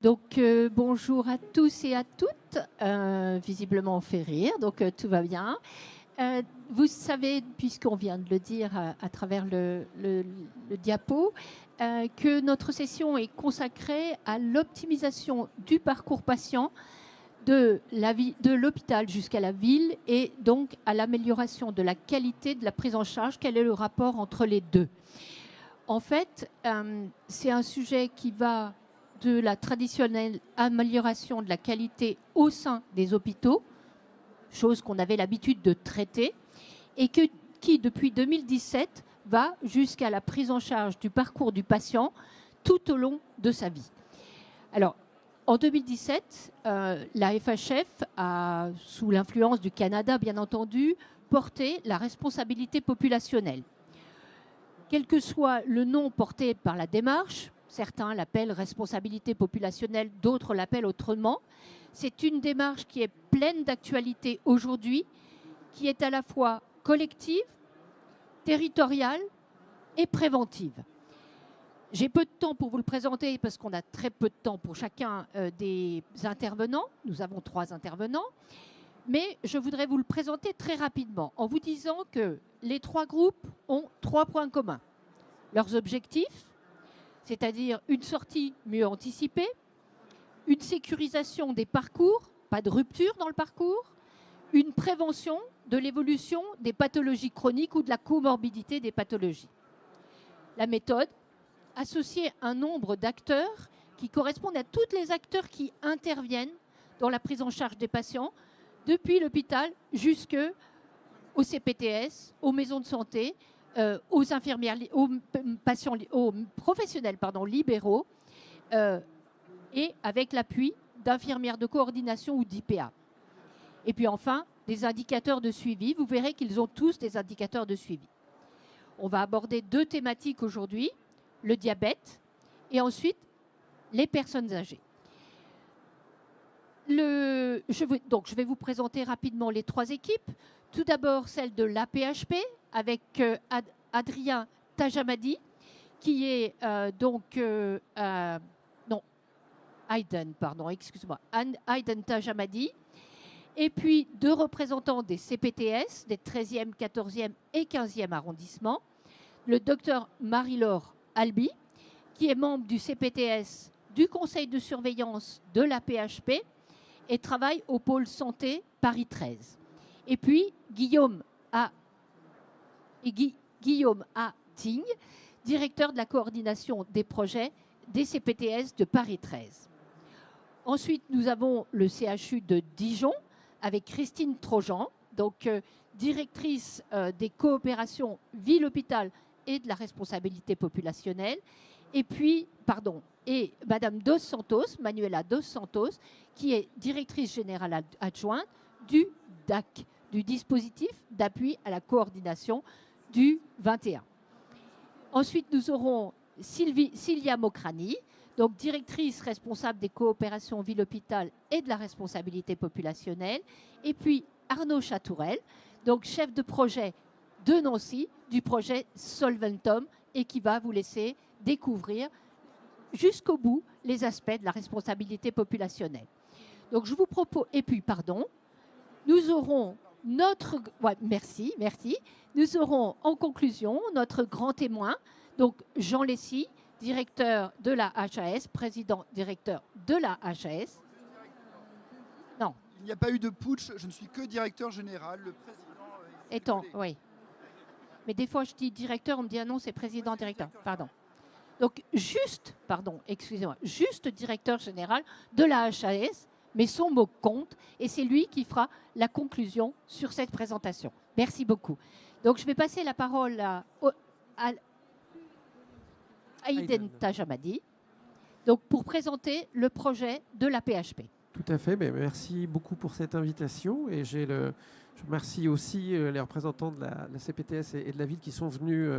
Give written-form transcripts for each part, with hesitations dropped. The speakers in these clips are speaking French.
Donc, bonjour à tous et à toutes. Visiblement, on fait rire, donc tout va bien. Vous savez, puisqu'on vient de le dire à travers le diapo, que notre session est consacrée à l'optimisation du parcours patient de l'hôpital jusqu'à la ville et donc à l'amélioration de la qualité de la prise en charge. Quel est le rapport entre les deux? En fait, c'est un sujet qui va de la traditionnelle amélioration de la qualité au sein des hôpitaux, chose qu'on avait l'habitude de traiter, et qui, depuis 2017, va jusqu'à la prise en charge du parcours du patient tout au long de sa vie. Alors, en 2017, la FHF a, sous l'influence du Canada, bien entendu, porté la responsabilité populationnelle. Quel que soit le nom porté par la démarche, certains l'appellent responsabilité populationnelle, d'autres l'appellent autrement. C'est une démarche qui est pleine d'actualité aujourd'hui, qui est à la fois collective, territoriale et préventive. J'ai peu de temps pour vous le présenter parce qu'on a très peu de temps pour chacun des intervenants. Nous avons 3 intervenants. Mais je voudrais vous le présenter très rapidement en vous disant que les 3 groupes ont 3 points communs. Leurs objectifs, c'est-à-dire une sortie mieux anticipée, une sécurisation des parcours, pas de rupture dans le parcours, une prévention de l'évolution des pathologies chroniques ou de la comorbidité des pathologies. La méthode, associer un nombre d'acteurs qui correspondent à tous les acteurs qui interviennent dans la prise en charge des patients, depuis l'hôpital jusqu'au CPTS, aux maisons de santé, aux infirmières, aux patients, aux professionnels libéraux, et avec l'appui d'infirmières de coordination ou d'IPA. Et puis enfin, des indicateurs de suivi. Vous verrez qu'ils ont tous des indicateurs de suivi. On va aborder 2 thématiques aujourd'hui, le diabète et ensuite les personnes âgées. Je vais vous présenter rapidement les 3 équipes. Tout d'abord, celle de l'APHP avec Adrien Tajamadi, qui est Aiden Tajamadi. Et puis 2 représentants des CPTS, des 13e, 14e et 15e arrondissements. Le docteur Marie-Laure Albi, qui est membre du CPTS, du conseil de surveillance de l'APHP, et travaille au pôle santé Paris 13. Et puis Guillaume A. Ting, directeur de la coordination des projets des CPTS de Paris 13. Ensuite, nous avons le CHU de Dijon avec Christine Trojan, donc directrice des coopérations ville-hôpital et de la responsabilité populationnelle. Et puis, et Madame Manuela Dos Santos, qui est directrice générale adjointe du DAC, du dispositif d'appui à la coordination du 21. Ensuite, nous aurons Sylvia Mokrani, donc directrice responsable des coopérations ville-hôpital et de la responsabilité populationnelle. Et puis Arnaud Chatourel, donc chef de projet de Nancy, du projet Solventum, et qui va vous laisser découvrir jusqu'au bout les aspects de la responsabilité populationnelle. Donc je vous propose, nous aurons merci. Nous aurons en conclusion notre grand témoin, donc Jean Lessy, directeur de la HAS, président-directeur de la HAS. Non. Il n'y a pas eu de putsch, je ne suis que directeur général, le président... Oui. Mais des fois, je dis directeur, on me dit ah non, c'est président-directeur. Pardon. Donc, juste directeur général de la HAS, mais son mot compte, et c'est lui qui fera la conclusion sur cette présentation. Merci beaucoup. Donc, je vais passer la parole à Aiden Tajamadi, donc pour présenter le projet de la PHP. Tout à fait, mais merci beaucoup pour cette invitation et je remercie aussi les représentants de la CPTS et de la ville qui sont venus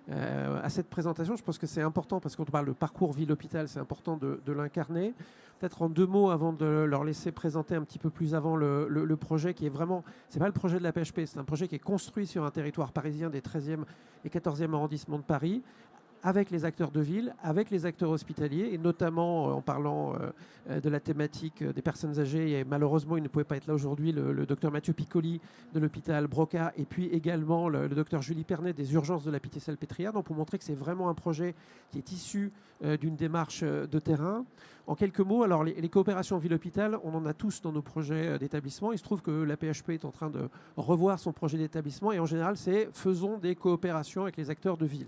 à cette présentation. Je pense que c'est important parce qu'on parle de parcours ville-hôpital, c'est important de l'incarner. Peut-être en 2 mots avant de leur laisser présenter un petit peu plus avant le projet qui est vraiment, c'est pas le projet de la PHP, c'est un projet qui est construit sur un territoire parisien des 13e et 14e arrondissements de Paris, avec les acteurs de ville, avec les acteurs hospitaliers, et notamment en parlant de la thématique des personnes âgées. Et malheureusement, il ne pouvait pas être là aujourd'hui, le docteur Mathieu Piccoli de l'hôpital Broca, et puis également le docteur Julie Pernet des urgences de la Pitié-Salpêtrière, donc pour montrer que c'est vraiment un projet qui est issu d'une démarche de terrain. En quelques mots, alors les coopérations ville-hôpital, on en a tous dans nos projets d'établissement. Il se trouve que la PHP est en train de revoir son projet d'établissement, et en général, c'est faisons des coopérations avec les acteurs de ville.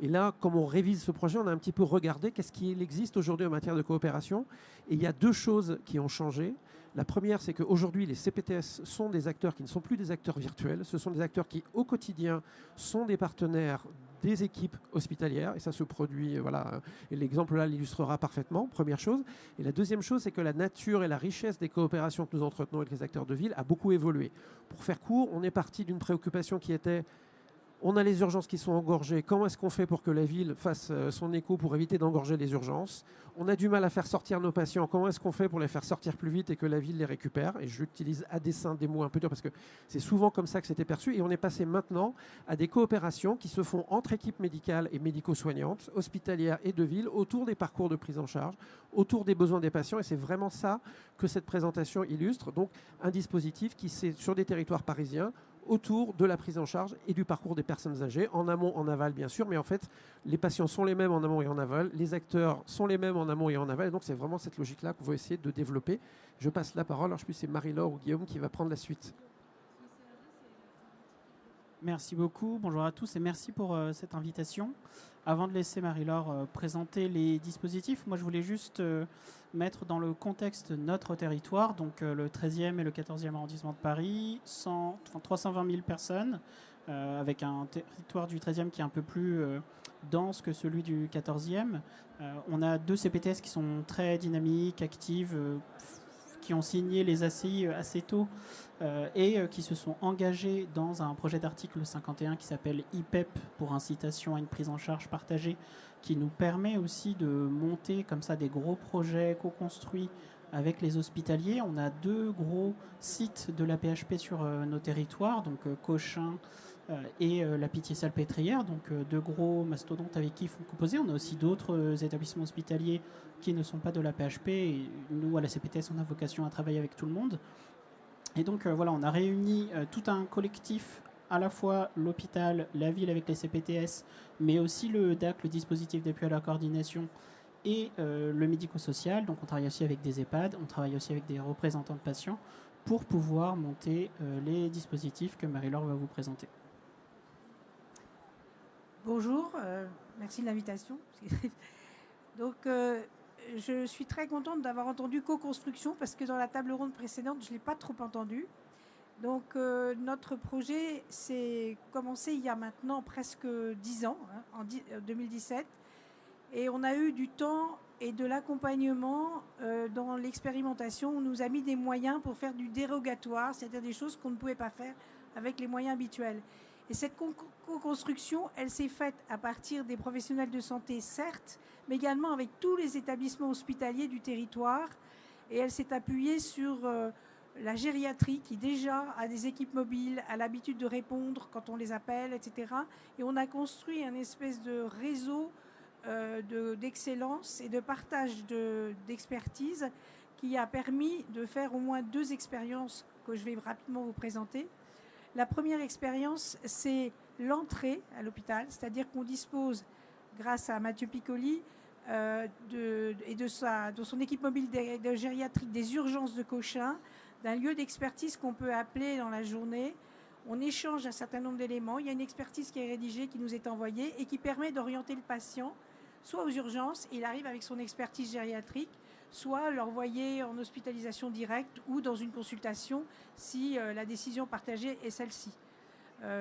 Et là, comme on révise ce projet, on a un petit peu regardé qu'est-ce qu'il existe aujourd'hui en matière de coopération. Et il y a deux choses qui ont changé. La première, c'est qu'aujourd'hui, les CPTS sont des acteurs qui ne sont plus des acteurs virtuels. Ce sont des acteurs qui, au quotidien, sont des partenaires des équipes hospitalières. Et ça se produit, voilà. Et l'exemple là l'illustrera parfaitement, première chose. Et la deuxième chose, c'est que la nature et la richesse des coopérations que nous entretenons avec les acteurs de ville a beaucoup évolué. Pour faire court, on est parti d'une préoccupation qui était: on a les urgences qui sont engorgées. Comment est-ce qu'on fait pour que la ville fasse son écho pour éviter d'engorger les urgences? On a du mal à faire sortir nos patients. Comment est-ce qu'on fait pour les faire sortir plus vite et que la ville les récupère? Et j'utilise à dessein des mots un peu durs parce que c'est souvent comme ça que c'était perçu. Et on est passé maintenant à des coopérations qui se font entre équipes médicales et médico-soignantes, hospitalières et de ville, autour des parcours de prise en charge, autour des besoins des patients. Et c'est vraiment ça que cette présentation illustre. Donc un dispositif qui, c'est sur des territoires parisiens, autour de la prise en charge et du parcours des personnes âgées, en amont, en aval bien sûr, mais en fait les patients sont les mêmes en amont et en aval, les acteurs sont les mêmes en amont et en aval, et donc c'est vraiment cette logique-là qu'on va essayer de développer. Je passe la parole, alors je sais plus si c'est Marie-Laure ou Guillaume qui va prendre la suite. Merci beaucoup, bonjour à tous et merci pour cette invitation. Avant de laisser Marie-Laure présenter les dispositifs, moi je voulais juste mettre dans le contexte notre territoire, donc le 13e et le 14e arrondissement de Paris, 320 000 personnes, avec un territoire du 13e qui est un peu plus dense que celui du 14e. On a deux CPTS qui sont très dynamiques, actives, qui ont signé les ACI assez tôt et qui se sont engagés dans un projet d'article 51 qui s'appelle IPEP pour incitation à une prise en charge partagée, qui nous permet aussi de monter comme ça des gros projets co-construits avec les hospitaliers. On a deux gros sites de la PHP sur nos territoires, donc Cochin et la Pitié-Salpêtrière, donc deux gros mastodontes avec qui il faut composer. On a aussi d'autres établissements hospitaliers qui ne sont pas de la PHP, et nous à la CPTS on a vocation à travailler avec tout le monde. Et donc voilà, on a réuni tout un collectif, à la fois l'hôpital, la ville avec les CPTS, mais aussi le DAC, le dispositif d'appui à la coordination, et le médico-social. Donc on travaille aussi avec des EHPAD, on travaille aussi avec des représentants de patients pour pouvoir monter les dispositifs que Marie-Laure va vous présenter. Bonjour, merci de l'invitation. Donc je suis très contente d'avoir entendu co-construction parce que dans la table ronde précédente, je ne l'ai pas trop entendu. Donc notre projet s'est commencé il y a maintenant presque 10 ans, en 2017. Et on a eu du temps et de l'accompagnement dans l'expérimentation. On nous a mis des moyens pour faire du dérogatoire, c'est-à-dire des choses qu'on ne pouvait pas faire avec les moyens habituels. Et cette co-construction, elle s'est faite à partir des professionnels de santé, certes, mais également avec tous les établissements hospitaliers du territoire. Et elle s'est appuyée sur la gériatrie qui déjà a des équipes mobiles, a l'habitude de répondre quand on les appelle, etc. Et on a construit un espèce de réseau d'excellence et de partage d'expertise qui a permis de faire au moins 2 expériences que je vais rapidement vous présenter. La première expérience, c'est l'entrée à l'hôpital, c'est-à-dire qu'on dispose, grâce à Mathieu Piccoli et de son équipe mobile de gériatrie des urgences de Cochin, d'un lieu d'expertise qu'on peut appeler dans la journée. On échange un certain nombre d'éléments. Il y a une expertise qui est rédigée, qui nous est envoyée et qui permet d'orienter le patient soit aux urgences, il arrive avec son expertise gériatrique, soit l'envoyer en hospitalisation directe ou dans une consultation si la décision partagée est celle-ci.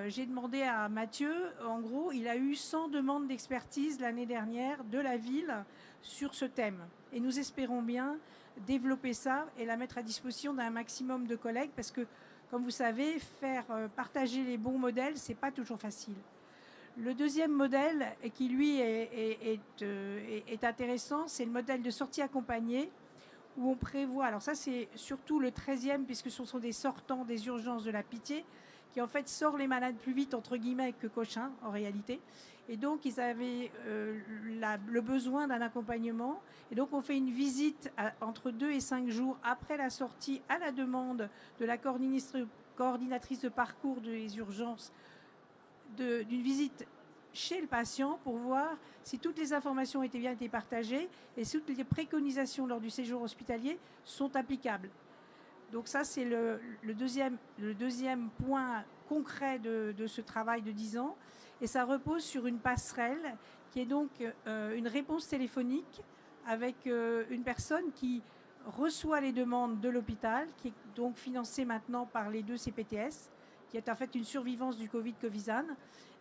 J'ai demandé à Mathieu, en gros, il a eu 100 demandes d'expertise l'année dernière de la ville sur ce thème. Et nous espérons bien développer ça et la mettre à disposition d'un maximum de collègues parce que, comme vous savez, faire partager les bons modèles, c'est pas toujours facile. Le deuxième modèle, qui lui est intéressant, c'est le modèle de sortie accompagnée, où on prévoit, alors ça c'est surtout le 13e, puisque ce sont des sortants des urgences de la Pitié, qui en fait sort les malades plus vite, entre guillemets, que Cochin, en réalité. Et donc, ils avaient le besoin d'un accompagnement. Et donc, on fait une visite entre 2 et 5 jours après la sortie, à la demande de la coordinatrice de parcours des urgences, d'une visite chez le patient pour voir si toutes les informations ont bien été partagées et si toutes les préconisations lors du séjour hospitalier sont applicables. Donc ça, c'est le deuxième point concret de ce travail de 10 ans. Et ça repose sur une passerelle qui est donc une réponse téléphonique avec une personne qui reçoit les demandes de l'hôpital, qui est donc financée maintenant par les 2 CPTS, qui est en fait une survivance du Covid-Covisan,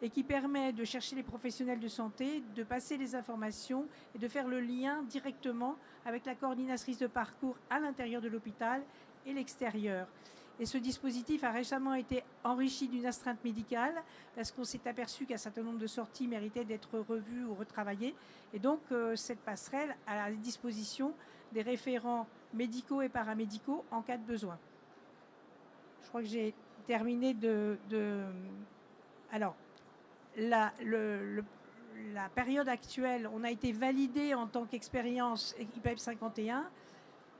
et qui permet de chercher les professionnels de santé, de passer les informations et de faire le lien directement avec la coordinatrice de parcours à l'intérieur de l'hôpital et l'extérieur. Et ce dispositif a récemment été enrichi d'une astreinte médicale parce qu'on s'est aperçu qu'un certain nombre de sorties méritaient d'être revues ou retravaillées. Et donc, cette passerelle a à la disposition des référents médicaux et paramédicaux en cas de besoin. Je crois que j'ai terminé Alors, la période actuelle, on a été validé en tant qu'expérience IPEP 51.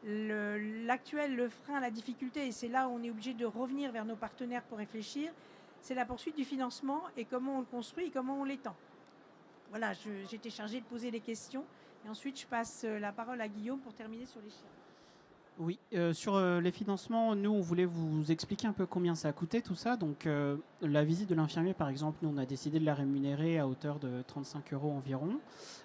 L'actuel, le frein, la difficulté, et c'est là où on est obligé de revenir vers nos partenaires pour réfléchir, c'est la poursuite du financement et comment on le construit et comment on l'étend. Voilà, j'étais chargée de poser les questions et ensuite je passe la parole à Guillaume pour terminer sur les chiffres. Oui, sur les financements, nous, on voulait vous expliquer un peu combien ça a coûté, tout ça. Donc, la visite de l'infirmier, par exemple, nous, on a décidé de la rémunérer à hauteur de 35 € environ.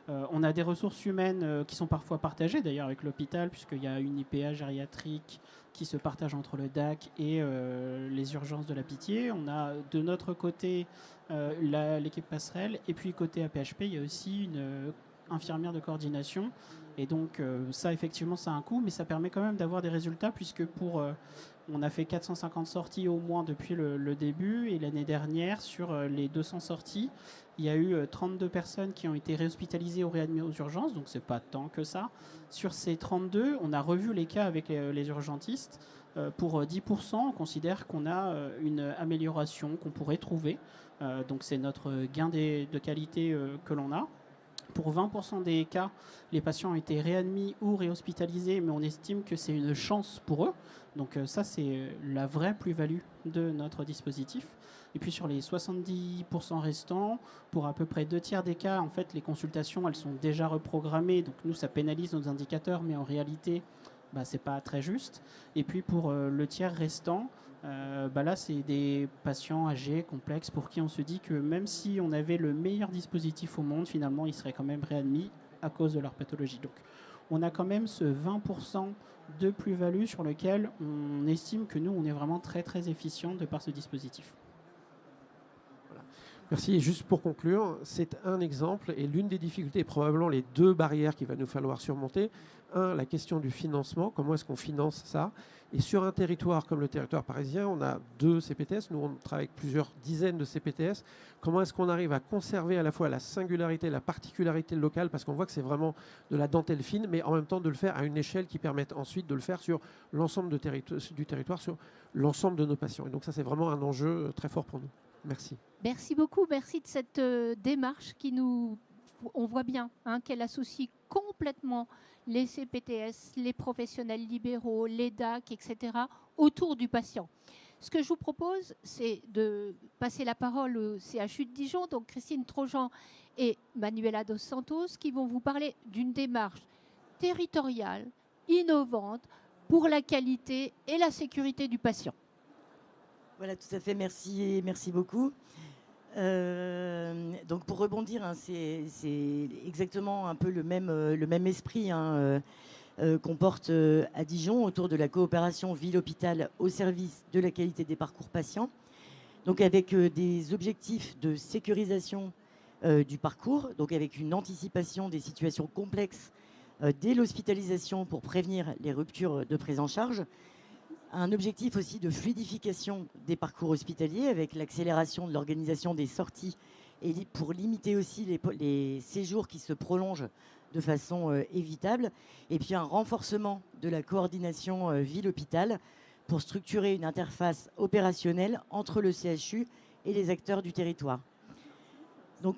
On a des ressources humaines qui sont parfois partagées, d'ailleurs, avec l'hôpital, puisqu'il y a une IPA gériatrique qui se partage entre le DAC et les urgences de la Pitié. On a, de notre côté, l'équipe passerelle, et puis côté APHP, il y a aussi une infirmière de coordination. Et donc ça, effectivement, ça a un coût, mais ça permet quand même d'avoir des résultats, puisque on a fait 450 sorties au moins depuis le début, et l'année dernière, sur les 200 sorties, il y a eu 32 personnes qui ont été réhospitalisées ou réadmises aux urgences, donc c'est pas tant que ça. Sur ces 32, on a revu les cas avec les urgentistes. Pour 10%, on considère qu'on a une amélioration qu'on pourrait trouver. Donc c'est notre gain de qualité que l'on a. Pour 20% des cas, les patients ont été réadmis ou réhospitalisés, mais on estime que c'est une chance pour eux. Donc ça, c'est la vraie plus-value de notre dispositif. Et puis sur les 70% restants, pour à peu près 2/3 des cas, en fait, les consultations, elles sont déjà reprogrammées. Donc nous, ça pénalise nos indicateurs, mais en réalité, c'est pas très juste. Et puis pour le tiers restant, là, c'est des patients âgés, complexes, pour qui on se dit que même si on avait le meilleur dispositif au monde, finalement, ils seraient quand même réadmis à cause de leur pathologie. Donc, on a quand même ce 20% de plus-value sur lequel on estime que nous, on est vraiment très, très efficient de par ce dispositif. Merci. Et juste pour conclure, c'est un exemple et l'une des difficultés, probablement les 2 barrières qu'il va nous falloir surmonter. La question du financement, comment est-ce qu'on finance ça? Et sur un territoire comme le territoire parisien, on a 2 CPTS, nous on travaille avec plusieurs dizaines de CPTS. Comment est-ce qu'on arrive à conserver à la fois la singularité, la particularité locale, parce qu'on voit que c'est vraiment de la dentelle fine, mais en même temps de le faire à une échelle qui permette ensuite de le faire sur l'ensemble du territoire, sur l'ensemble de nos patients. Et donc ça, c'est vraiment un enjeu très fort pour nous. Merci. Merci beaucoup, merci de cette démarche qui on voit bien qu'elle associe complètement les CPTS, les professionnels libéraux, les DAC, etc., autour du patient. Ce que je vous propose, c'est de passer la parole au CHU de Dijon, donc Christine Trojan et Manuela dos Santos, qui vont vous parler d'une démarche territoriale, innovante, pour la qualité et la sécurité du patient. Voilà, tout à fait, merci beaucoup. Donc pour rebondir, c'est exactement un peu le même esprit qu'on porte à Dijon autour de la coopération ville-hôpital au service de la qualité des parcours patients. Donc avec des objectifs de sécurisation du parcours, donc avec une anticipation des situations complexes dès l'hospitalisation pour prévenir les ruptures de prise en charge. Un objectif aussi de fluidification des parcours hospitaliers avec l'accélération de l'organisation des sorties et pour limiter aussi les séjours qui se prolongent de façon évitable. Et puis un renforcement de la coordination ville-hôpital pour structurer une interface opérationnelle entre le CHU et les acteurs du territoire. Donc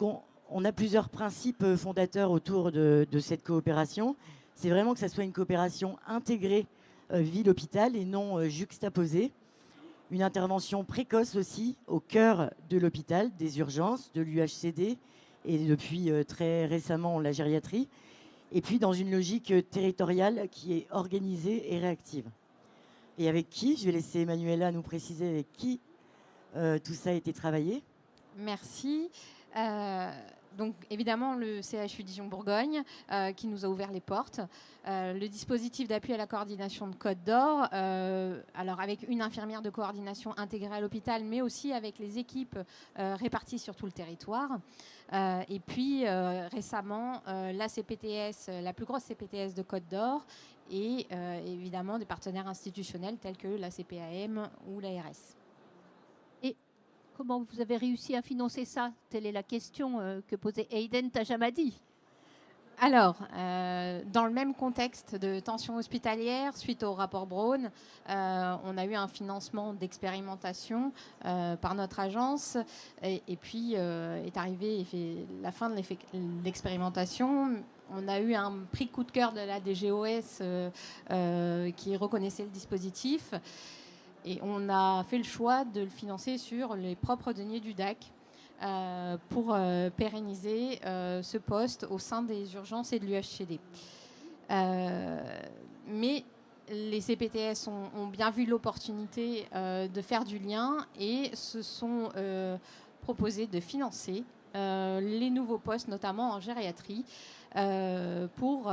on a plusieurs principes fondateurs autour de cette coopération. C'est vraiment que ça soit une coopération intégrée ville-hôpital et non juxtaposée. Une intervention précoce aussi au cœur de l'hôpital, des urgences, de l'UHCD et depuis très récemment la gériatrie. Et puis dans une logique territoriale qui est organisée et réactive. Et avec qui? Je vais laisser Manuela nous préciser avec qui tout ça a été travaillé. Merci. Donc évidemment le CHU Dijon-Bourgogne qui nous a ouvert les portes. Le dispositif d'appui à la coordination de Côte d'Or, alors avec une infirmière de coordination intégrée à l'hôpital, mais aussi avec les équipes réparties sur tout le territoire. Et puis récemment la CPTS, la plus grosse CPTS de Côte d'Or, et évidemment des partenaires institutionnels tels que la CPAM ou l'ARS. Comment vous avez réussi à financer ça? Telle est la question que posait Aiden Tajamadi. Alors, dans le même contexte de tension hospitalière, suite au rapport Braun, on a eu un financement d'expérimentation par notre agence. Et puis, est arrivée la fin de l'expérimentation. On a eu un prix coup de cœur de la DGOS qui reconnaissait le dispositif. Et on a fait le choix de le financer sur les propres deniers du DAC pour pérenniser ce poste au sein des urgences et de l'UHCD. Mais les CPTS ont bien vu l'opportunité de faire du lien et se sont proposés de financer les nouveaux postes, notamment en gériatrie, pour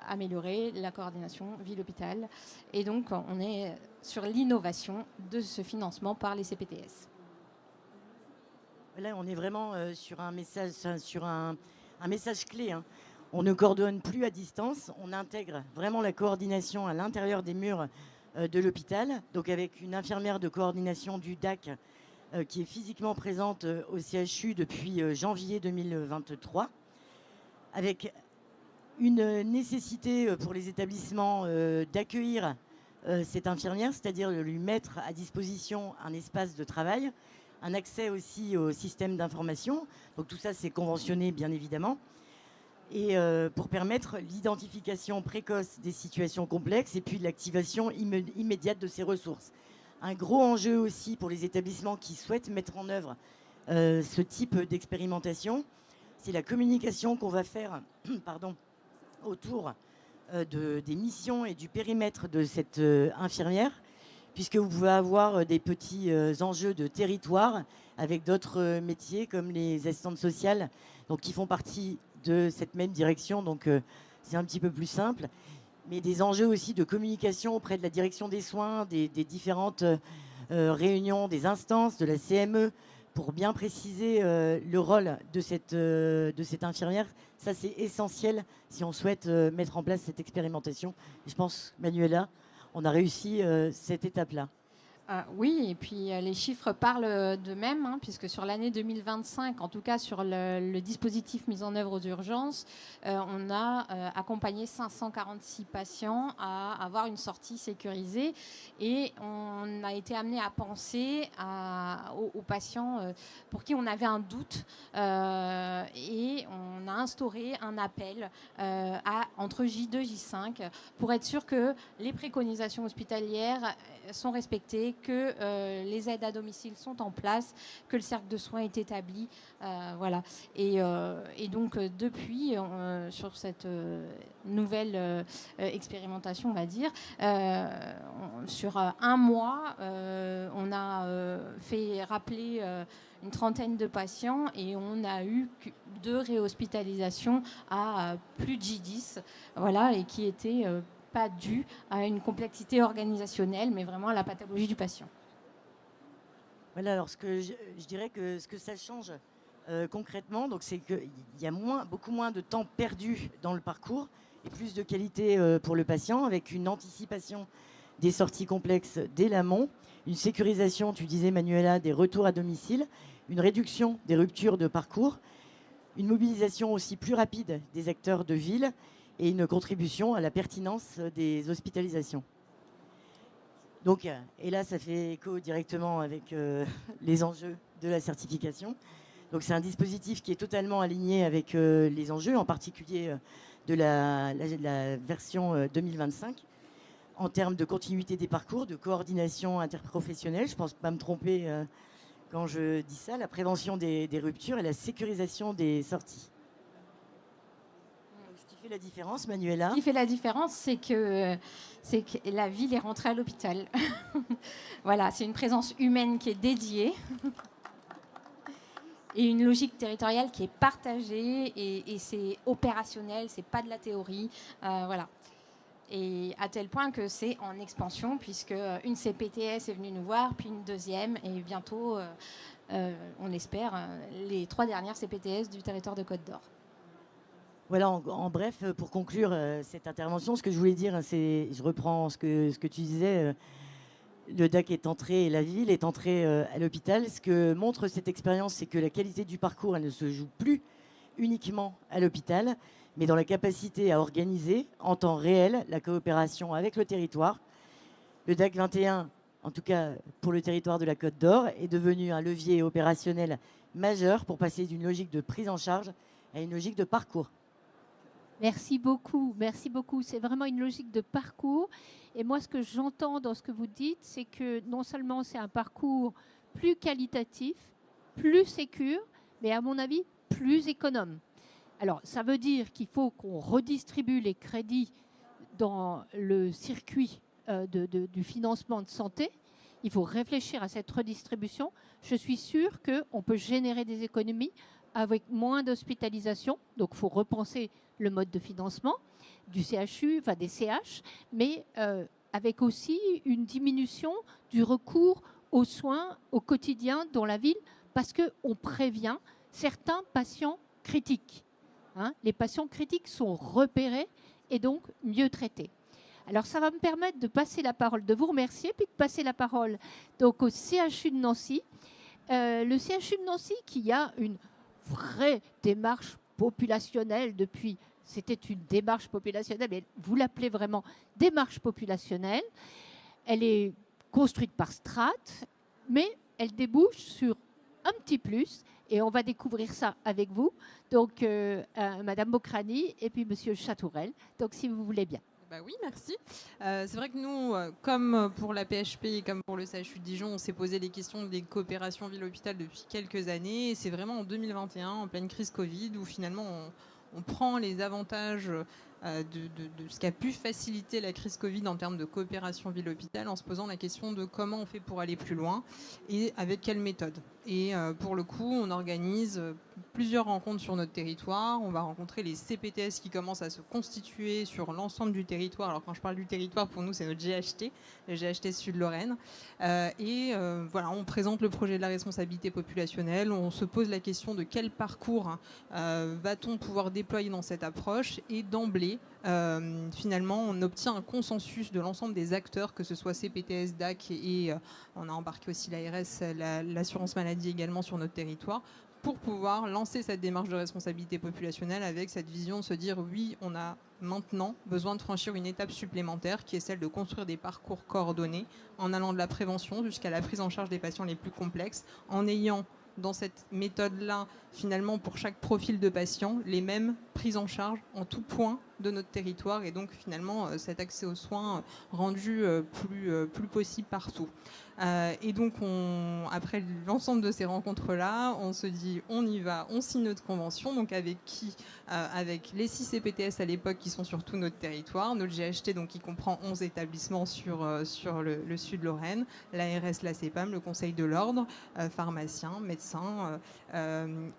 améliorer la coordination ville-hôpital. Et donc, on est sur l'innovation de ce financement par les CPTS. Là, on est vraiment sur un message clé. Hein. On ne coordonne plus à distance, on intègre vraiment la coordination à l'intérieur des murs de l'hôpital, donc avec une infirmière de coordination du DAC qui est physiquement présente au CHU depuis janvier 2023, avec une nécessité pour les établissements d'accueillir cette infirmière, c'est-à-dire de lui mettre à disposition un espace de travail, un accès aussi au système d'information. Donc tout ça, c'est conventionné, bien évidemment. Et pour permettre l'identification précoce des situations complexes et puis l'activation immédiate de ces ressources. Un gros enjeu aussi pour les établissements qui souhaitent mettre en œuvre ce type d'expérimentation, c'est la communication qu'on va faire autour des missions et du périmètre de cette infirmière, puisque vous pouvez avoir des petits enjeux de territoire avec d'autres métiers comme les assistantes sociales, donc qui font partie de cette même direction, donc c'est un petit peu plus simple, mais des enjeux aussi de communication auprès de la direction des soins, des différentes réunions, des instances, de la CME, pour bien préciser le rôle de cette infirmière. Ça, c'est essentiel si on souhaite mettre en place cette expérimentation. Et je pense, Manuela, on a réussi cette étape-là. Oui, et puis les chiffres parlent d'eux-mêmes, hein, puisque sur l'année 2025, en tout cas sur le dispositif mis en œuvre aux urgences, on a accompagné 546 patients à avoir une sortie sécurisée, et on a été amené à penser aux patients pour qui on avait un doute, et on a instauré un appel entre J2 et J5 pour être sûr que les préconisations hospitalières sont respectées, que les aides à domicile sont en place, que le cercle de soins est établi. Voilà. Et donc, depuis, sur cette nouvelle expérimentation, on va dire, sur un mois, on a fait rappeler une trentaine de patients et on a eu 2 réhospitalisations à plus de J10, voilà, et qui étaient pas dû à une complexité organisationnelle, mais vraiment à la pathologie du patient. Voilà, alors je dirais que ce que ça change concrètement, donc c'est qu'il y a beaucoup moins de temps perdu dans le parcours et plus de qualité pour le patient, avec une anticipation des sorties complexes dès l'amont, une sécurisation, tu disais Manuela, des retours à domicile, une réduction des ruptures de parcours, une mobilisation aussi plus rapide des acteurs de ville, et une contribution à la pertinence des hospitalisations. Donc, et là, ça fait écho directement avec les enjeux de la certification. Donc c'est un dispositif qui est totalement aligné avec les enjeux, en particulier de la version 2025, en termes de continuité des parcours, de coordination interprofessionnelle. Je ne pense pas me tromper quand je dis ça, la prévention des ruptures et la sécurisation des sorties. Donc, ce qui fait la différence, Manuela. Ce qui fait la différence, c'est que la ville est rentrée à l'hôpital. Voilà, c'est une présence humaine qui est dédiée et une logique territoriale qui est partagée et c'est opérationnel, c'est pas de la théorie. Voilà. Et à tel point que c'est en expansion, puisque une CPTS est venue nous voir, puis une deuxième, et bientôt, on espère, les 3 dernières CPTS du territoire de Côte d'Or. Voilà, en bref, pour conclure cette intervention, ce que je voulais dire, c'est, je reprends ce que tu disais, le DAC est entré, la ville est entrée à l'hôpital. Ce que montre cette expérience, c'est que la qualité du parcours, elle ne se joue plus uniquement à l'hôpital, mais dans la capacité à organiser en temps réel la coopération avec le territoire. Le DAC 21, en tout cas pour le territoire de la Côte d'Or, est devenu un levier opérationnel majeur pour passer d'une logique de prise en charge à une logique de parcours. Merci beaucoup, merci beaucoup. C'est vraiment une logique de parcours. Et moi, ce que j'entends dans ce que vous dites, c'est que non seulement c'est un parcours plus qualitatif, plus sécure, mais à mon avis, plus économe. Alors, ça veut dire qu'il faut qu'on redistribue les crédits dans le circuit du financement de santé. Il faut réfléchir à cette redistribution. Je suis sûre qu'on peut générer des économies avec moins d'hospitalisation. Donc, il faut repenser le mode de financement du CHU, enfin des CH, mais avec aussi une diminution du recours aux soins au quotidien dans la ville, parce qu'on prévient certains patients critiques. Les patients critiques sont repérés et donc mieux traités. Alors, ça va me permettre de passer la parole, de vous remercier, puis de passer la parole donc, au CHU de Nancy. Le CHU de Nancy qui a une vraie démarche populationnelle depuis... C'était une démarche populationnelle, mais vous l'appelez vraiment démarche populationnelle. Elle est construite par strates, mais elle débouche sur un petit plus. Et on va découvrir ça avec vous. Donc, Madame Mokrani et puis Monsieur Chatourel. Donc, si vous voulez bien. Bah oui, merci. C'est vrai que nous, comme pour la PHP et comme pour le CHU de Dijon, on s'est posé les questions des coopérations ville-hôpital depuis quelques années. Et c'est vraiment en 2021, en pleine crise Covid, où finalement on prend les avantages de ce qui a pu faciliter la crise Covid en termes de coopération ville-hôpital en se posant la question de comment on fait pour aller plus loin et avec quelle méthode. Et pour le coup, on organise plusieurs rencontres sur notre territoire. On va rencontrer les CPTS qui commencent à se constituer sur l'ensemble du territoire. Alors quand je parle du territoire, pour nous, c'est notre GHT, le GHT Sud-Lorraine. Voilà, on présente le projet de la responsabilité populationnelle. On se pose la question de quel parcours va-t-on pouvoir déployer dans cette approche. Et d'emblée, finalement, on obtient un consensus de l'ensemble des acteurs, que ce soit CPTS, DAC et on a embarqué aussi l'ARS, l'assurance maladie également sur notre territoire, pour pouvoir lancer cette démarche de responsabilité populationnelle avec cette vision de se dire oui, on a maintenant besoin de franchir une étape supplémentaire qui est celle de construire des parcours coordonnés en allant de la prévention jusqu'à la prise en charge des patients les plus complexes, en ayant dans cette méthode-là, finalement, pour chaque profil de patient, les mêmes prises en charge en tout point de notre territoire et donc finalement cet accès aux soins rendu plus possible partout. Et donc après l'ensemble de ces rencontres-là, on se dit on y va, on signe notre convention, donc avec qui avec les 6 CPTS à l'époque qui sont sur tout notre territoire, notre GHT donc qui comprend 11 établissements sur le sud Lorraine, l'ARS, la CEPAM, le Conseil de l'Ordre, pharmaciens, médecins,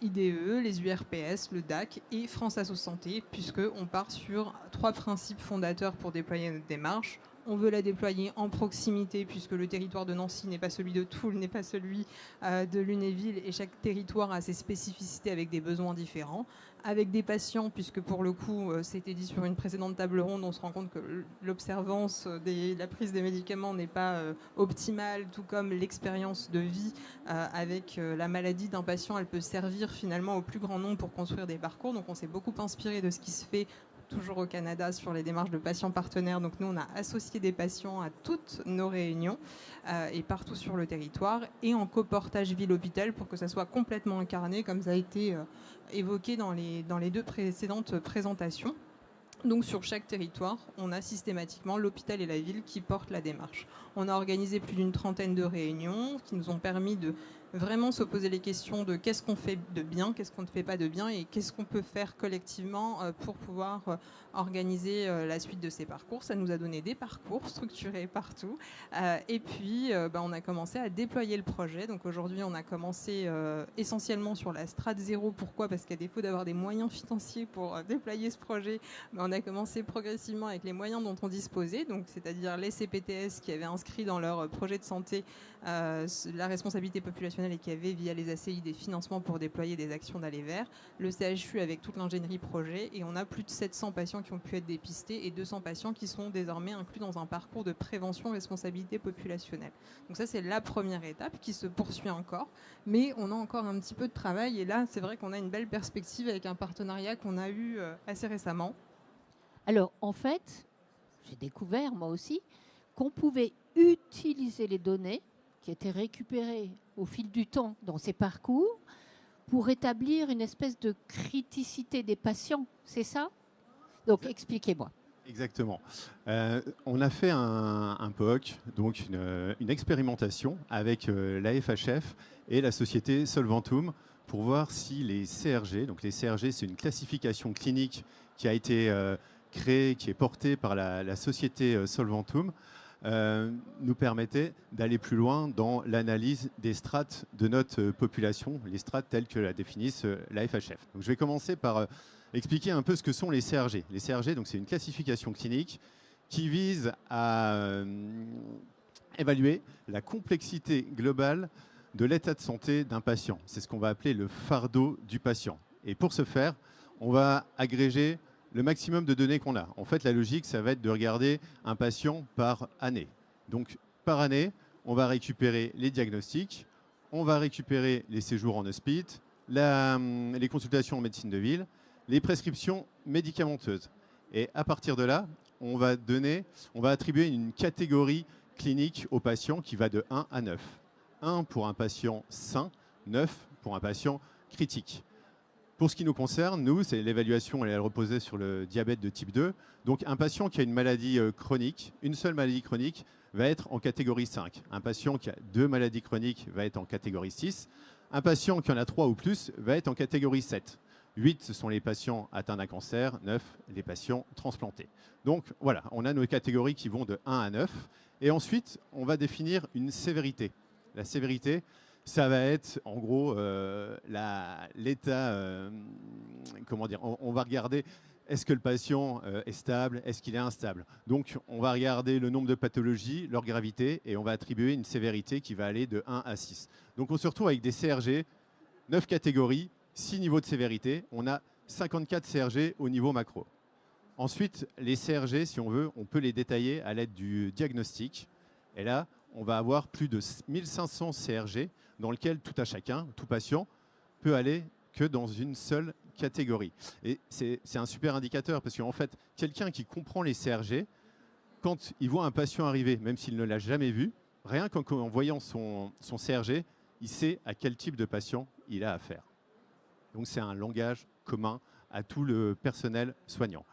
IDE, les URPS, le DAC et France Asso Santé, puisqu'on part sur 3 principes fondateurs pour déployer notre démarche. On veut la déployer en proximité puisque le territoire de Nancy n'est pas celui de Toul, n'est pas celui de Lunéville et chaque territoire a ses spécificités avec des besoins différents. Avec des patients, puisque pour le coup, c'était dit sur une précédente table ronde, on se rend compte que l'observance de la prise des médicaments n'est pas optimale, tout comme l'expérience de vie avec la maladie d'un patient, elle peut servir finalement au plus grand nombre pour construire des parcours. Donc on s'est beaucoup inspiré de ce qui se fait toujours au Canada, sur les démarches de patients partenaires. Donc nous, on a associé des patients à toutes nos réunions et partout sur le territoire, et en coportage ville-hôpital pour que ça soit complètement incarné, comme ça a été évoqué dans les 2 précédentes présentations. Donc sur chaque territoire, on a systématiquement l'hôpital et la ville qui portent la démarche. On a organisé plus d'une 30aine de réunions qui nous ont permis de vraiment se poser les questions de qu'est-ce qu'on fait de bien, qu'est-ce qu'on ne fait pas de bien et qu'est-ce qu'on peut faire collectivement pour pouvoir organiser la suite de ces parcours. Ça nous a donné des parcours structurés partout. Et puis, on a commencé à déployer le projet. Donc aujourd'hui, on a commencé essentiellement sur la strate 0. Pourquoi ? Parce qu'à défaut d'avoir des moyens financiers pour déployer ce projet, on a commencé progressivement avec les moyens dont on disposait, donc c'est-à-dire les CPTS qui avaient inscrit dans leur projet de santé la responsabilité populationnelle et qui avaient via les ACI des financements pour déployer des actions d'aller vers, le CHU avec toute l'ingénierie projet, et on a plus de 700 patients qui ont pu être dépistés et 200 patients qui sont désormais inclus dans un parcours de prévention responsabilité populationnelle. Donc ça, c'est la première étape qui se poursuit encore, mais on a encore un petit peu de travail, et là c'est vrai qu'on a une belle perspective avec un partenariat qu'on a eu assez récemment. Alors, en fait, j'ai découvert, moi aussi, qu'on pouvait utiliser les données qui étaient récupérées au fil du temps dans ces parcours pour établir une espèce de criticité des patients. C'est ça ? Donc, expliquez-moi. Exactement. On a fait un POC, donc une expérimentation avec la FHF et la société Solventum pour voir si les CRG, donc les CRG, c'est une classification clinique qui a été créée, qui est portée par la société Solventum, nous permettait d'aller plus loin dans l'analyse des strates de notre population, les strates telles que la définissent la FHF. Donc, je vais commencer par expliquer un peu ce que sont les CRG. Les CRG, donc, c'est une classification clinique qui vise à évaluer la complexité globale de l'état de santé d'un patient. C'est ce qu'on va appeler le fardeau du patient. Et pour ce faire, on va agréger le maximum de données qu'on a. En fait, la logique, ça va être de regarder un patient par année. Donc, par année, on va récupérer les diagnostics, on va récupérer les séjours en hospice, les consultations en médecine de ville, les prescriptions médicamenteuses. Et à partir de là, on va attribuer une catégorie clinique au patient qui va de 1 à 9. 1 pour un patient sain, 9 pour un patient critique. Pour ce qui nous concerne, nous, c'est l'évaluation, elle reposait sur le diabète de type 2. Donc, un patient qui a une maladie chronique, une seule maladie chronique, va être en catégorie 5. Un patient qui a 2 maladies chroniques va être en catégorie 6. Un patient qui en a 3 ou plus va être en catégorie 7. 8, ce sont les patients atteints d'un cancer. 9, les patients transplantés. Donc, voilà, on a nos catégories qui vont de 1 à 9. Et ensuite, on va définir une sévérité. La sévérité, ça va être en gros l'état, comment dire, on va regarder est-ce que le patient est stable, est-ce qu'il est instable. Donc on va regarder le nombre de pathologies, leur gravité, et on va attribuer une sévérité qui va aller de 1 à 6. Donc on se retrouve avec des CRG, 9 catégories, 6 niveaux de sévérité, on a 54 CRG au niveau macro. Ensuite, les CRG, si on veut, on peut les détailler à l'aide du diagnostic, et là, on va avoir plus de 1500 CRG dans lequel tout à chacun, tout patient, peut aller que dans une seule catégorie. Et c'est un super indicateur parce qu'en fait, quelqu'un qui comprend les CRG, quand il voit un patient arriver, même s'il ne l'a jamais vu, rien qu'en voyant son CRG, il sait à quel type de patient il a affaire. Donc c'est un langage commun à tout le personnel soignant.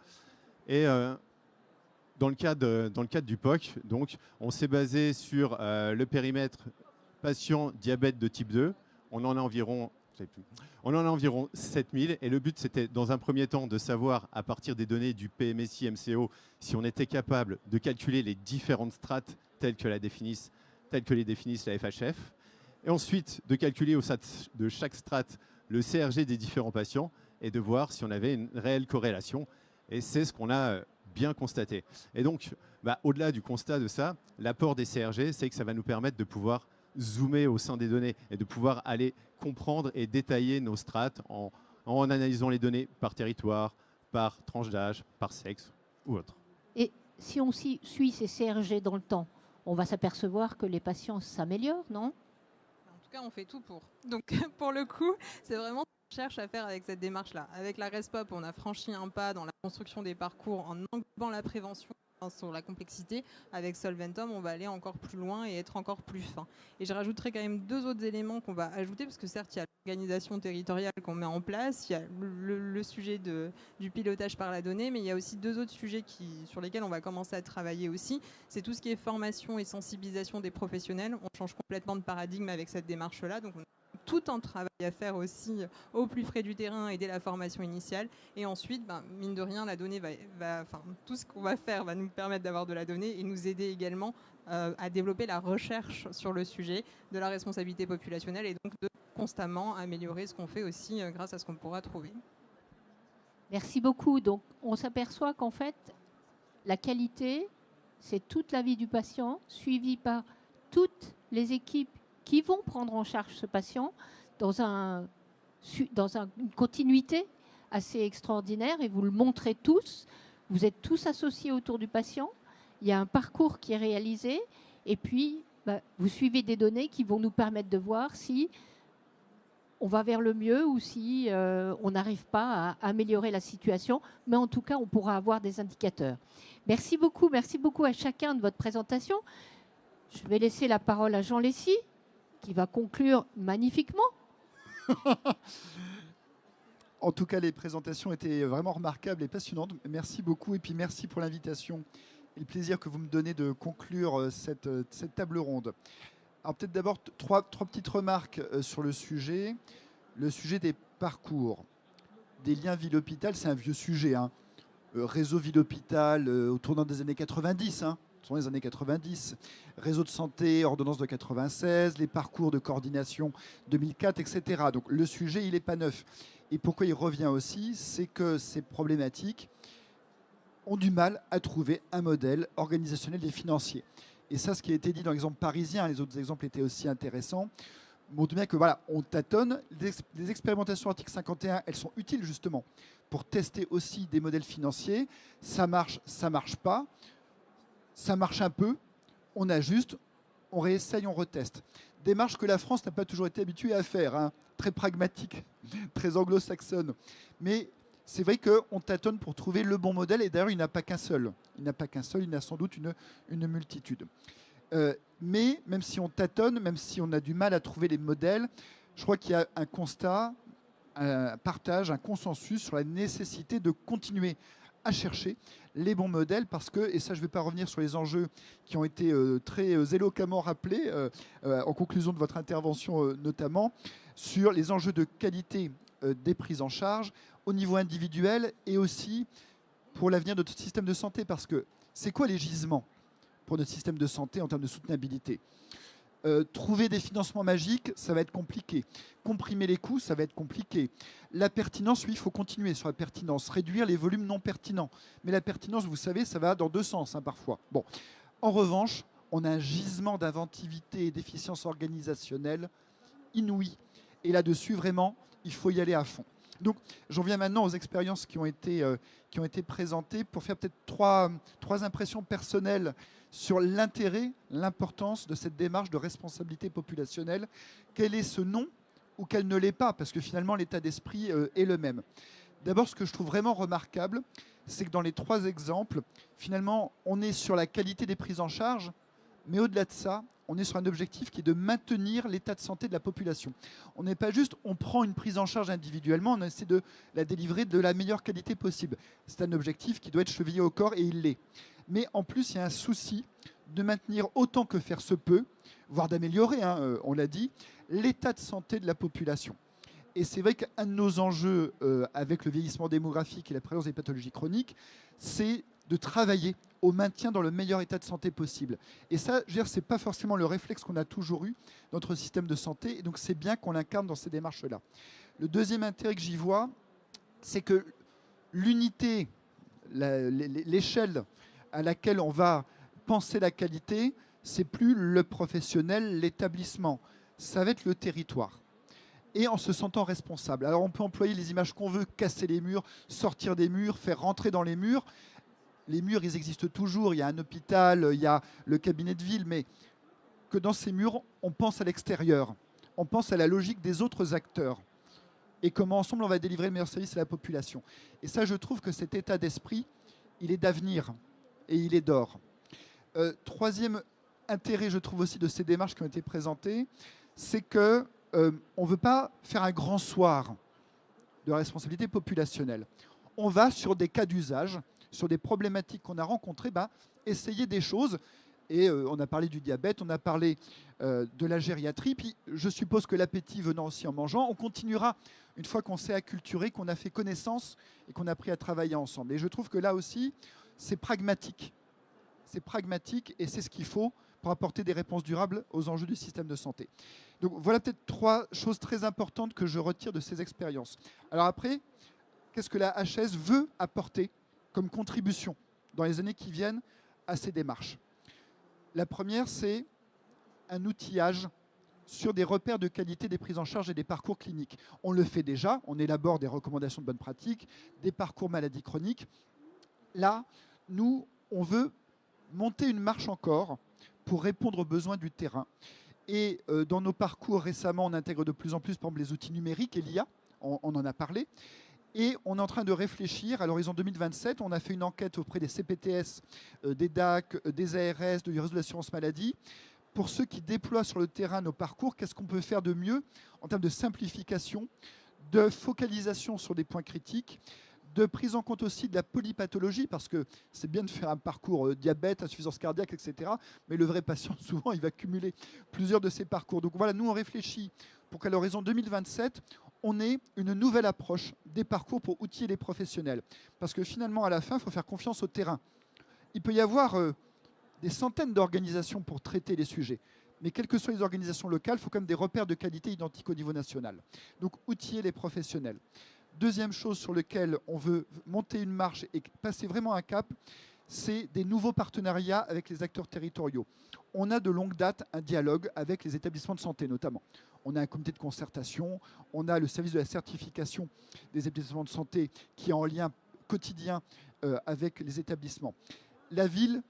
Et dans le cadre du POC, donc, on s'est basé sur le périmètre patient diabète de type 2. On en a environ 7000. Et le but, c'était dans un premier temps de savoir, à partir des données du PMSI MCO, si on était capable de calculer les différentes strates telles que les définissent la FHF. Et ensuite, de calculer au sein de chaque strate le CRG des différents patients et de voir si on avait une réelle corrélation. Et c'est ce qu'on a bien constaté. Et donc, au-delà du constat de ça, l'apport des CRG, c'est que ça va nous permettre de pouvoir zoomer au sein des données et de pouvoir aller comprendre et détailler nos strates en analysant les données par territoire, par tranche d'âge, par sexe ou autre. Et si on suit ces CRG dans le temps, on va s'apercevoir que les patients s'améliorent, non ? En tout cas, on fait tout pour. Donc, pour le coup, c'est vraiment cherche à faire avec cette démarche-là. Avec la RESPOP, on a franchi un pas dans la construction des parcours en englobant la prévention sur la complexité. Avec Solventum, on va aller encore plus loin et être encore plus fin. Et je rajouterai quand même 2 autres éléments qu'on va ajouter, parce que certes, il y a l'organisation territoriale qu'on met en place, il y a le sujet du pilotage par la donnée, mais il y a aussi 2 autres sujets sur lesquels on va commencer à travailler aussi. C'est tout ce qui est formation et sensibilisation des professionnels. On change complètement de paradigme avec cette démarche-là, donc on a tout un travail à faire aussi au plus près du terrain et dès la formation initiale. Et ensuite, mine de rien, la donnée tout ce qu'on va faire va nous permettre d'avoir de la donnée et nous aider également à développer la recherche sur le sujet de la responsabilité populationnelle et donc de constamment améliorer ce qu'on fait aussi grâce à ce qu'on pourra trouver. Merci beaucoup. Donc, on s'aperçoit qu'en fait, la qualité, c'est toute la vie du patient, suivie par toutes les équipes qui vont prendre en charge ce patient dans une continuité assez extraordinaire. Et vous le montrez tous. Vous êtes tous associés autour du patient. Il y a un parcours qui est réalisé. Et puis, vous suivez des données qui vont nous permettre de voir si on va vers le mieux ou si on n'arrive pas à améliorer la situation. Mais en tout cas, on pourra avoir des indicateurs. Merci beaucoup à chacun de votre présentation. Je vais laisser la parole à Jean Lessy, qui va conclure magnifiquement. En tout cas, les présentations étaient vraiment remarquables et passionnantes. Merci beaucoup et puis merci pour l'invitation et le plaisir que vous me donnez de conclure cette table ronde. Alors peut-être d'abord trois petites remarques sur le sujet. Le sujet des parcours, des liens ville-hôpital, c'est un vieux sujet. Réseau ville-hôpital au tournant des années 90. Ce sont les années 90. Réseau de santé, ordonnance de 96, les parcours de coordination 2004, etc. Donc le sujet, il n'est pas neuf. Et pourquoi il revient aussi, c'est que ces problématiques ont du mal à trouver un modèle organisationnel et financier. Et ça, ce qui a été dit dans l'exemple parisien, les autres exemples étaient aussi intéressants, montre bien que voilà, on tâtonne. Les expérimentations article 51, elles sont utiles justement pour tester aussi des modèles financiers. Ça marche pas. Ça marche un peu, on ajuste, on réessaye, on reteste. Démarche que la France n'a pas toujours été habituée à faire, très pragmatique, très anglo-saxonne. Mais c'est vrai qu'on tâtonne pour trouver le bon modèle, et d'ailleurs, il n'y en a pas qu'un seul. Il n'y en a sans doute une multitude. Mais même si on tâtonne, même si on a du mal à trouver les modèles, je crois qu'il y a un constat, un partage, un consensus sur la nécessité de continuer à chercher les bons modèles parce que, et ça je ne vais pas revenir sur les enjeux qui ont été très éloquemment rappelés en conclusion de votre intervention notamment, sur les enjeux de qualité des prises en charge au niveau individuel et aussi pour l'avenir de notre système de santé, parce que c'est quoi les gisements pour notre système de santé en termes de soutenabilité ? Trouver des financements magiques, ça va être compliqué. Comprimer les coûts, ça va être compliqué. La pertinence, oui, il faut continuer sur la pertinence. Réduire les volumes non pertinents. Mais la pertinence, vous savez, ça va dans 2 sens parfois. Bon. En revanche, on a un gisement d'inventivité et d'efficience organisationnelle inouï. Et là-dessus, vraiment, il faut y aller à fond. Donc, j'en viens maintenant aux expériences qui ont été présentées pour faire peut-être trois impressions personnelles sur l'intérêt, l'importance de cette démarche de responsabilité populationnelle. Quel est ce nom ou quel ne l'est pas ? Parce que finalement, l'état d'esprit est le même. D'abord, ce que je trouve vraiment remarquable, c'est que dans les 3 exemples, finalement, on est sur la qualité des prises en charge, mais au-delà de ça, on est sur un objectif qui est de maintenir l'état de santé de la population. On n'est pas juste, on prend une prise en charge individuellement, on essaie de la délivrer de la meilleure qualité possible. C'est un objectif qui doit être chevillé au corps et il l'est. Mais en plus, il y a un souci de maintenir autant que faire se peut, voire d'améliorer, on l'a dit, l'état de santé de la population. Et c'est vrai qu'un de nos enjeux avec le vieillissement démographique et la prévalence des pathologies chroniques, c'est de travailler au maintien dans le meilleur état de santé possible. Et ça, je veux dire, c'est pas forcément le réflexe qu'on a toujours eu dans notre système de santé, et donc c'est bien qu'on l'incarne dans ces démarches-là. Le deuxième intérêt que j'y vois, c'est que l'unité, l'échelle à laquelle on va penser la qualité, c'est plus le professionnel, l'établissement, ça va être le territoire. Et en se sentant responsable. Alors on peut employer les images qu'on veut, casser les murs, sortir des murs, faire rentrer dans les murs. Les murs, ils existent toujours. Il y a un hôpital, il y a le cabinet de ville, mais que dans ces murs, on pense à l'extérieur. On pense à la logique des autres acteurs. et comment ensemble on va délivrer le meilleur service à la population. Et ça, je trouve que cet état d'esprit, il est d'avenir et il est d'or. Troisième intérêt, je trouve aussi, de ces démarches qui ont été présentées, c'est qu'on ne veut pas faire un grand soir de responsabilité populationnelle. On va sur des cas d'usage, sur des problématiques qu'on a rencontrées, essayer des choses. Et on a parlé du diabète, on a parlé de la gériatrie. Puis je suppose que l'appétit venant aussi en mangeant, on continuera une fois qu'on s'est acculturé, qu'on a fait connaissance et qu'on a appris à travailler ensemble. Et je trouve que là aussi, c'est pragmatique. C'est pragmatique et c'est ce qu'il faut pour apporter des réponses durables aux enjeux du système de santé. Donc voilà peut-être 3 choses très importantes que je retire de ces expériences. Alors après, qu'est-ce que la HS veut apporter comme contribution dans les années qui viennent à ces démarches? La première, c'est un outillage sur des repères de qualité des prises en charge et des parcours cliniques. On le fait déjà, on élabore des recommandations de bonne pratique, des parcours maladies chroniques. Là, nous, on veut monter une marche encore pour répondre aux besoins du terrain. Et dans nos parcours récemment, on intègre de plus en plus, par exemple, les outils numériques et l'IA, on en a parlé. Et on est en train de réfléchir, à l'horizon 2027, on a fait une enquête auprès des CPTS, des DAC, des ARS, du réseau de l'assurance maladie. Pour ceux qui déploient sur le terrain nos parcours, qu'est-ce qu'on peut faire de mieux en termes de simplification, de focalisation sur des points critiques, de prise en compte aussi de la polypathologie, parce que c'est bien de faire un parcours diabète, insuffisance cardiaque, etc. Mais le vrai patient, souvent, il va cumuler plusieurs de ces parcours. Donc voilà, nous, on réfléchit pour qu'à l'horizon 2027, on ait une nouvelle approche des parcours pour outiller les professionnels. Parce que finalement, à la fin, il faut faire confiance au terrain. Il peut y avoir des centaines d'organisations pour traiter les sujets. Mais quelles que soient les organisations locales, il faut quand même des repères de qualité identiques au niveau national. Donc, outiller les professionnels. Deuxième chose sur laquelle on veut monter une marche et passer vraiment un cap, c'est des nouveaux partenariats avec les acteurs territoriaux. On a de longue date un dialogue avec les établissements de santé notamment. On a un comité de concertation, on a le service de la certification des établissements de santé qui est en lien quotidien avec les établissements. La ville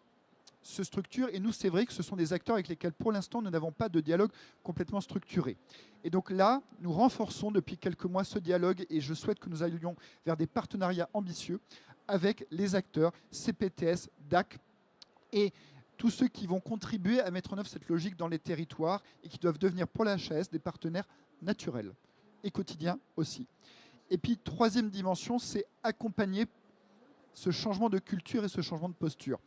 se structure et nous, c'est vrai que ce sont des acteurs avec lesquels pour l'instant nous n'avons pas de dialogue complètement structuré. Et donc là, nous renforçons depuis quelques mois ce dialogue et je souhaite que nous allions vers des partenariats ambitieux avec les acteurs CPTS, DAC et tous ceux qui vont contribuer à mettre en œuvre cette logique dans les territoires et qui doivent devenir pour la HS des partenaires naturels et quotidiens aussi. Et puis, troisième dimension, c'est accompagner ce changement de culture et ce changement de posture.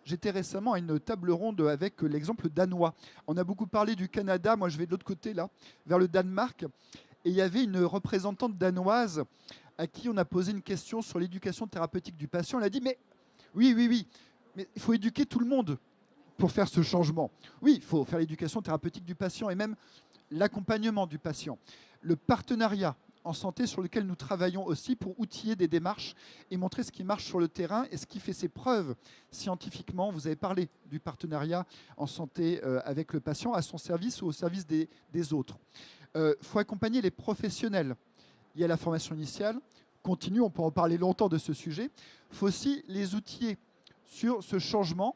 J'étais récemment à une table ronde avec l'exemple danois. On a beaucoup parlé du Canada, moi je vais de l'autre côté là, vers le Danemark. Et il y avait une représentante danoise à qui on a posé une question sur l'éducation thérapeutique du patient. Elle a dit, mais oui, mais il faut éduquer tout le monde pour faire ce changement. Oui, il faut faire l'éducation thérapeutique du patient et même l'accompagnement du patient. Le partenariat en santé sur lequel nous travaillons aussi pour outiller des démarches et montrer ce qui marche sur le terrain et ce qui fait ses preuves scientifiquement. Vous avez parlé du partenariat en santé avec le patient à son service ou au service des autres. Faut accompagner les professionnels. Il y a la formation initiale, continue, on peut en parler longtemps de ce sujet. Il faut aussi les outiller sur ce changement,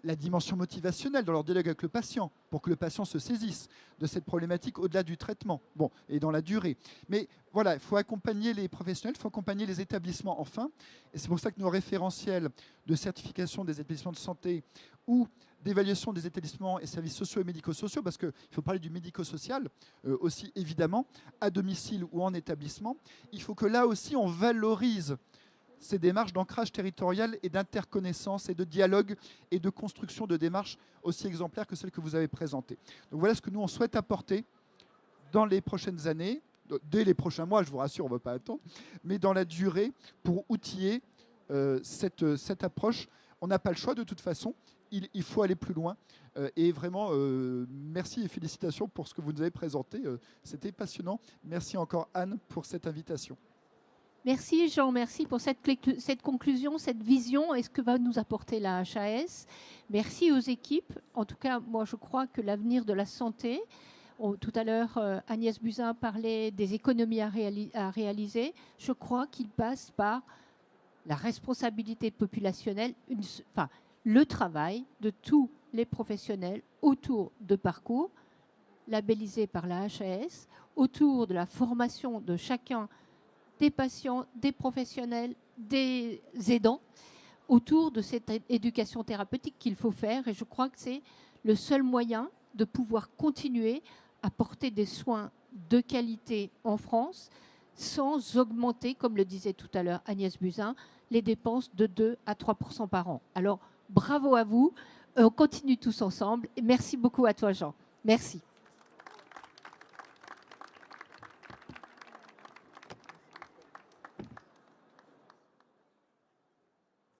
la dimension motivationnelle dans leur dialogue avec le patient, pour que le patient se saisisse de cette problématique au-delà du traitement, bon, et dans la durée. Mais voilà, il faut accompagner les professionnels, il faut accompagner les établissements enfin, et c'est pour ça que nos référentiels de certification des établissements de santé ou d'évaluation des établissements et services sociaux et médico-sociaux, parce qu'il faut parler du médico-social aussi évidemment, à domicile ou en établissement, il faut que là aussi on valorise ces démarches d'ancrage territorial et d'interconnaissance et de dialogue et de construction de démarches aussi exemplaires que celles que vous avez présentées. Donc voilà ce que nous, on souhaite apporter dans les prochaines années, dès les prochains mois, je vous rassure, on ne va pas attendre, mais dans la durée pour outiller cette approche. On n'a pas le choix de toute façon, il faut aller plus loin. Et vraiment, merci et félicitations pour ce que vous nous avez présenté. C'était passionnant. Merci encore Anne pour cette invitation. Merci Jean, merci pour cette conclusion, cette vision et ce que va nous apporter la HAS. Merci aux équipes. En tout cas, moi je crois que l'avenir de la santé, tout à l'heure Agnès Buzyn parlait des économies à réaliser, je crois qu'il passe par la responsabilité populationnelle, le travail de tous les professionnels autour de parcours labellisés par la HAS, autour de la formation de chacun, des patients, des professionnels, des aidants, autour de cette éducation thérapeutique qu'il faut faire. Et je crois que c'est le seul moyen de pouvoir continuer à porter des soins de qualité en France sans augmenter, comme le disait tout à l'heure Agnès Buzyn, les dépenses de 2 à 3% par an. Alors, bravo à vous. On continue tous ensemble. Et merci beaucoup à toi, Jean. Merci.